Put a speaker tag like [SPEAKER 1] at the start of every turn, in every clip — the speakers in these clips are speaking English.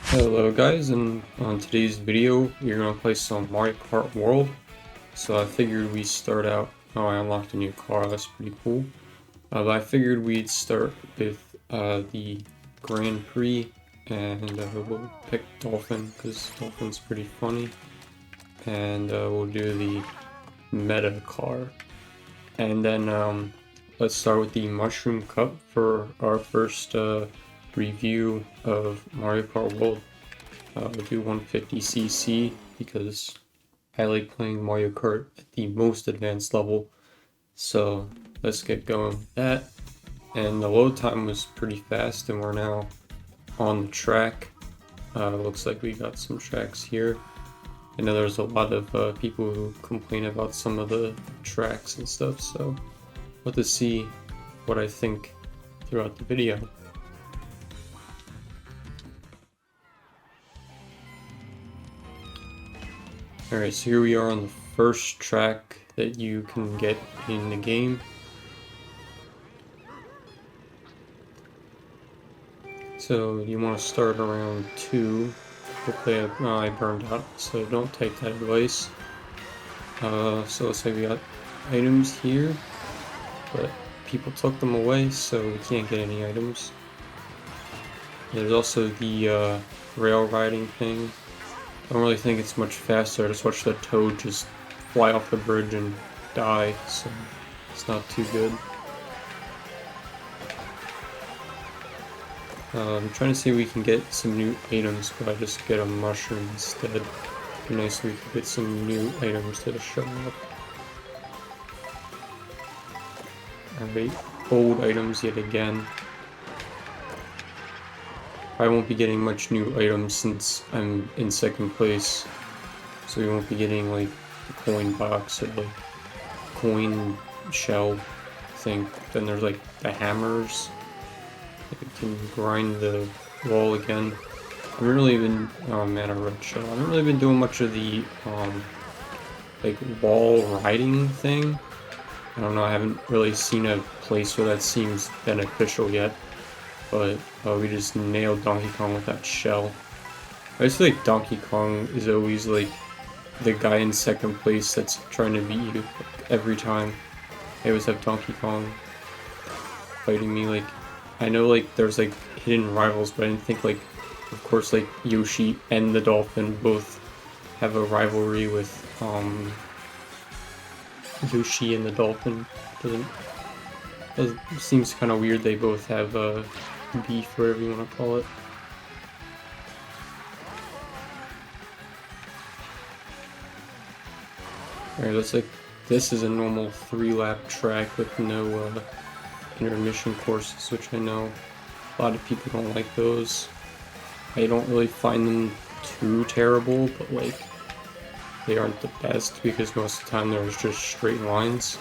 [SPEAKER 1] Hello guys, and on today's video we're going to play some Mario Kart World. So I figured we'd start out, I unlocked a new car, that's pretty cool. But I figured we'd start with the Grand Prix, and we'll pick Dolphin because Dolphin's pretty funny. And we'll do the Meta car. And then let's start with the Mushroom Cup for our first review of Mario Kart World. We'll do 150cc because I like playing Mario Kart at the most advanced level. So let's get going with that. And the load time was pretty fast, and we're now on the track. Looks like we got some tracks here. I know there's a lot of people who complain about some of the tracks and stuff, so we'll have to see what I think throughout the video. Alright, so here we are on the first track that you can get in the game. So you want to start around 2. Hopefully I burned out, so don't take that advice. So let's say we got items here, but people took them away, so we can't get any items. There's also the rail riding thing. I don't really think it's much faster. I just watched the toad just fly off the bridge and die, so it's not too good. I'm trying to see if we can get some new items, but I just get a mushroom instead. It'd be nice if we could get some new items to show up. Alright, old items yet again. I won't be getting much new items since I'm in second place, so we won't be getting like the coin box or like coin shell thing. Then there's like the hammers. I can grind the wall again. I haven't really been, oh man, a red shell. I haven't really been doing much of the like wall riding thing. I don't know, I haven't really seen a place where that seems beneficial yet. But we just nailed Donkey Kong with that shell. I just feel like Donkey Kong is always like the guy in second place that's trying to beat you every time. I always have Donkey Kong fighting me. Like, I know like there's like hidden rivals, but I didn't think like, of course, like Yoshi and the Dolphin both have a rivalry with Yoshi and the Dolphin. It seems kind of weird they both have beef, whatever you want to call it. Alright, looks like this is a normal 3-lap track with no intermission courses, which I know a lot of people don't like those. I don't really find them too terrible, but like they aren't the best because most of the time there's just straight lines.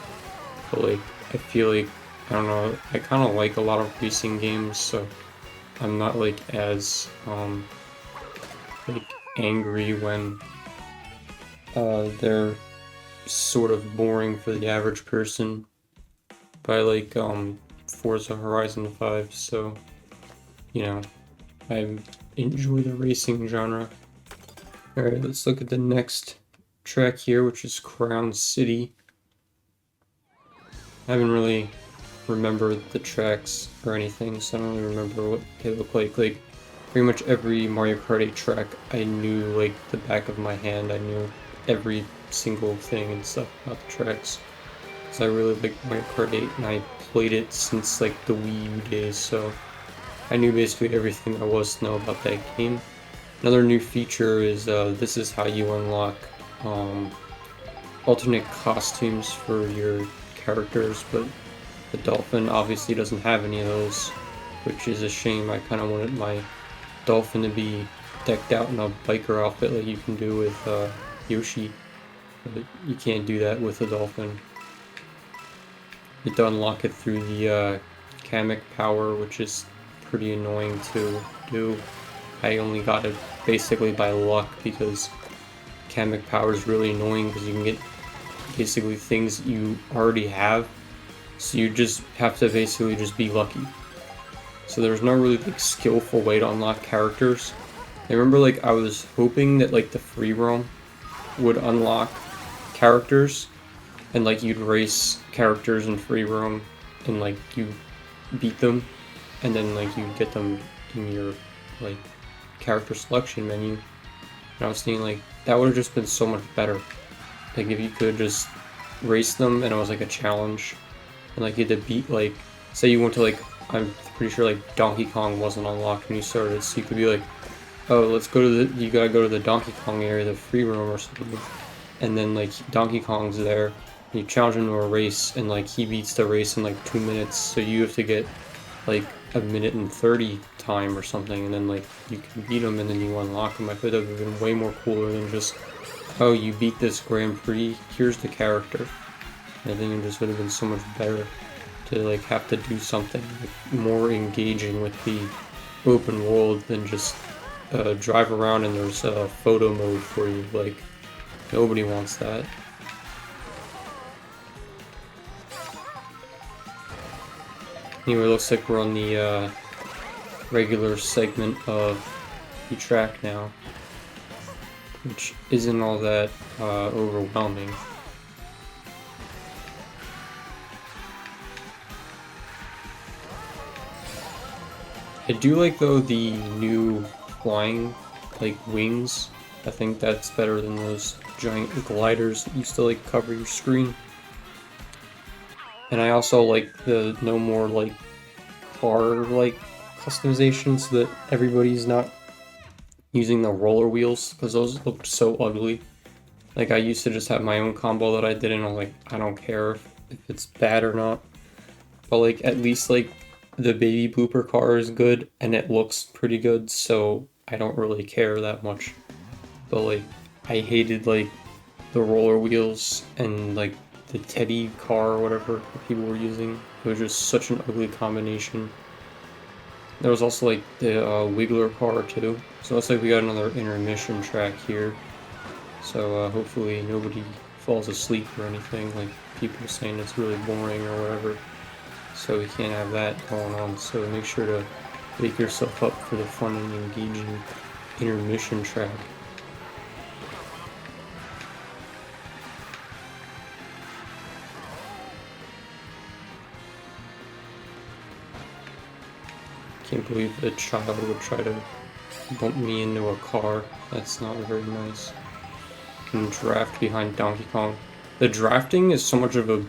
[SPEAKER 1] But like I feel like, I don't know, I kind of like a lot of racing games, so I'm not like as like angry when they're sort of boring for the average person. But I like Forza Horizon 5, so you know, I enjoy the racing genre. Alright, let's look at the next track here, which is Crown City. I haven't really remember the tracks or anything, so I don't really remember what they look like. Like, pretty much every Mario Kart 8 track I knew like the back of my hand. I knew every single thing and stuff about the tracks. So I really like Mario Kart 8, and I played it since like the Wii U days, so I knew basically everything there was to know about that game. Another new feature is this is how you unlock alternate costumes for your characters, but the Dolphin obviously doesn't have any of those, which is a shame. I kind of wanted my Dolphin to be decked out in a biker outfit like you can do with Yoshi, but you can't do that with the Dolphin. You have to unlock it through the Kamek power, which is pretty annoying to do. I only got it basically by luck because Kamek power is really annoying because you can get basically things you already have. So you just have to basically just be lucky. So there's no really like skillful way to unlock characters. I remember like I was hoping that like the free roam would unlock characters, and like you'd race characters in free roam and like you beat them, and then like you get them in your like character selection menu. And I was thinking like that would have just been so much better. Like if you could just race them and it was like a challenge, and like you had to beat like, say you went to like, I'm pretty sure like Donkey Kong wasn't unlocked when you started, so you could be like, oh, let's go to the, you gotta go to the Donkey Kong area, the free roam or something, and then like Donkey Kong's there, and you challenge him to a race, and like he beats the race in like 2 minutes, so you have to get like a minute and 30 time or something, and then like you can beat him and then you unlock him. I feel that would have been way more cooler than just, oh, you beat this Grand Prix, here's the character. I think it just would have been so much better to like have to do something like, more engaging with the open world than just drive around and there's a photo mode for you. Like, nobody wants that. Anyway, it looks like we're on the regular segment of the track now, which isn't all that overwhelming. I do like though the new flying like wings. I think that's better than those giant gliders that used to like cover your screen. And I also like the no more like car like customization, so that everybody's not using the roller wheels, because those looked so ugly. Like I used to just have my own combo that I did, and I'm like, I don't care if it's bad or not. But like at least like the baby blooper car is good and it looks pretty good, so I don't really care that much. But like I hated like the roller wheels and like the Teddy car or whatever people were using. It was just such an ugly combination. There was also like the Wiggler car too. So it looks like we got another intermission track here. So hopefully nobody falls asleep or anything, like people saying it's really boring or whatever. So we can't have that going on. So make sure to wake yourself up for the fun and engaging intermission track. Can't believe a child would try to bump me into a car. That's not very nice. Can draft behind Donkey Kong. The drafting is so much of a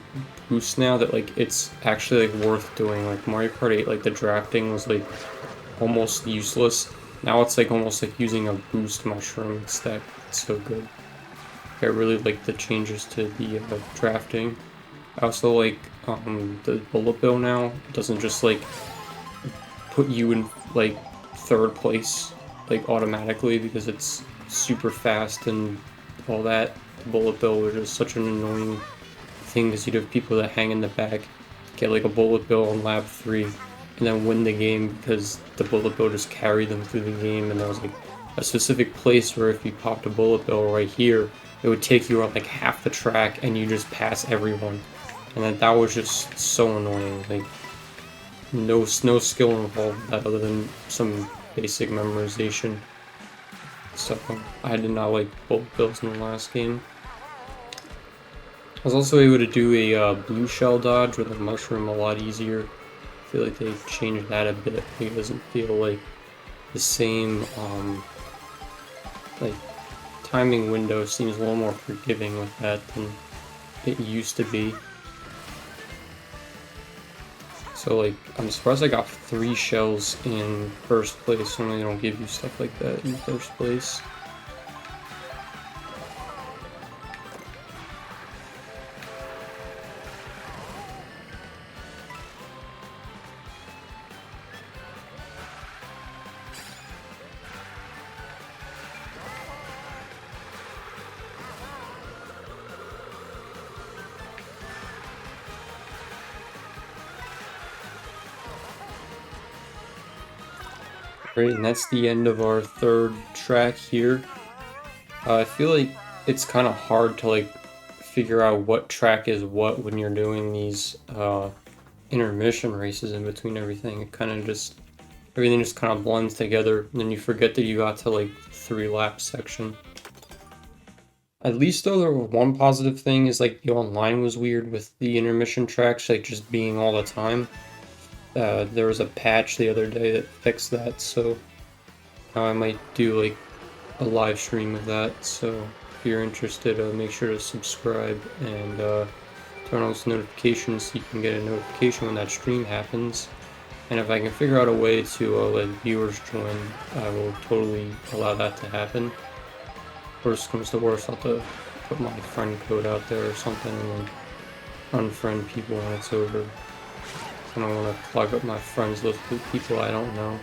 [SPEAKER 1] boost now that like it's actually like worth doing. Like Mario Kart 8, like the drafting was like almost useless. Now it's like almost like using a boost mushroom. It's so good. I really like the changes to the drafting. I also like the bullet bill now. It doesn't just like put you in like third place like automatically because it's super fast and all that. The bullet bill was just such an annoying thing, because you'd have people that hang in the back, get like a bullet bill on lap 3 and then win the game because the bullet bill just carried them through the game, and there was like a specific place where if you popped a bullet bill right here, it would take you on like half the track and you just pass everyone. And that was just so annoying. Like no skill involved with that other than some basic memorization. So I did not like bullet bills in the last game. I was also able to do a blue shell dodge with a mushroom a lot easier. I feel like they changed that a bit. It doesn't feel like the same like timing window seems a little more forgiving with that than it used to be. So like, I'm surprised I got 3 shells in first place. Normally they don't give you stuff like that in first place. Great, and that's the end of our third track here. I feel like it's kind of hard to like figure out what track is what when you're doing these intermission races in between everything. It kind of just everything just kind of blends together, and then you forget that you got to like the 3-lap section. At least though, the one positive thing is like the online was weird with the intermission tracks like just being all the time. There was a patch the other day that fixed that, so now I might do like a live stream of that. So if you're interested, make sure to subscribe and turn on those notifications so you can get a notification when that stream happens. And if I can figure out a way to let viewers join, I will totally allow that to happen. Worst comes to worst, I'll have to put my friend code out there or something and then unfriend people when it's over. I don't want to clog up my friends list with people I don't know.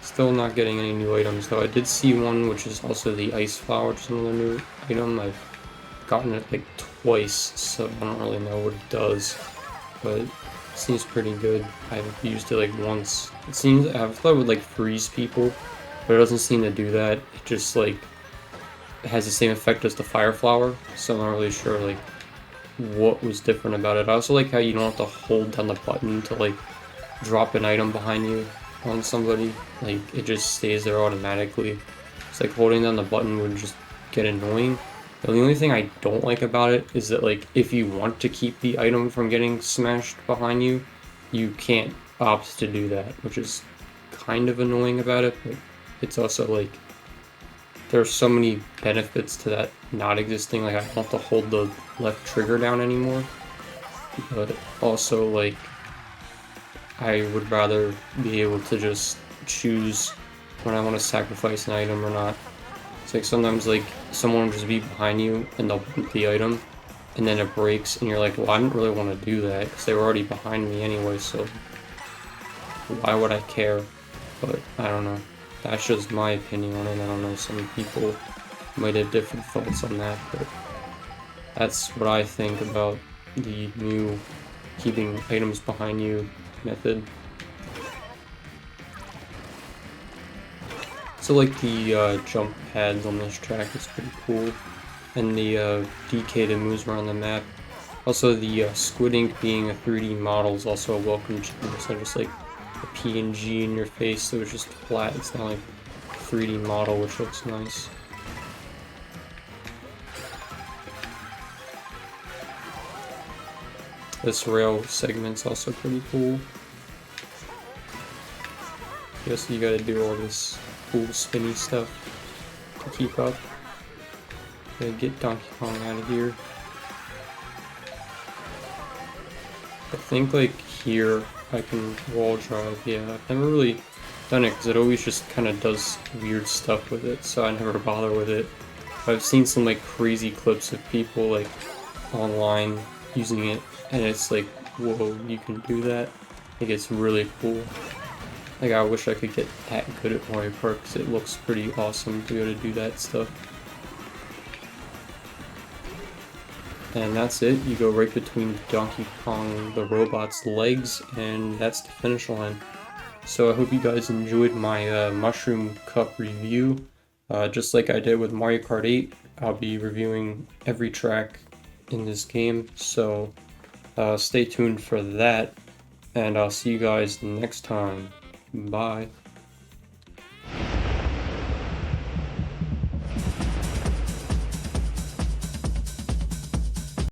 [SPEAKER 1] Still not getting any new items though. I did see one which is also the ice flower, which is another new item. I've gotten it like twice, so I don't really know what it does, but it seems pretty good. I've used it like once. It seems, I thought it would like freeze people, but it doesn't seem to do that. It just like has the same effect as the fire flower, so I'm not really sure like what was different about it. I also like how you don't have to hold down the button to like drop an item behind you on somebody. Like it just stays there automatically. It's like holding down the button would just get annoying. The only thing I don't like about it is that like if you want to keep the item from getting smashed behind you, you can't opt to do that, which is kind of annoying about it, but it's also like there's so many benefits to that not existing. Like I don't have to hold the left trigger down anymore, but also like I would rather be able to just choose when I want to sacrifice an item or not. It's like sometimes like someone will just be behind you and they'll put the item and then it breaks and you're like, well, I didn't really want to do that because they were already behind me anyway, so why would I care? But I don't know. That's just my opinion on it. I don't know, some people might have different thoughts on that, but that's what I think about the new keeping items behind you method. So like the jump pads on this track is pretty cool, and the DK that moves around the map. Also the Squid Ink being a 3D model is also a welcome change. It's not just like a PNG in your face, so it's just flat. It's not like a 3D model, which looks nice. This rail segment's also pretty cool. Guess you gotta do all this cool spinny stuff to keep up. Gotta get Donkey Kong out of here. I think like here I can wall drive. Yeah, I've never really done it because it always just kind of does weird stuff with it, so I never bother with it. But I've seen some like crazy clips of people like online using it, and it's like, whoa, you can do that? Like it's really cool. Like I wish I could get that good at Mario Kart because it looks pretty awesome to be able to do that stuff. And that's it. You go right between Donkey Kong, the robot's legs, and that's the finish line. So I hope you guys enjoyed my Mushroom Cup review. Just like I did with Mario Kart 8, I'll be reviewing every track in this game. So stay tuned for that, and I'll see you guys next time. Bye.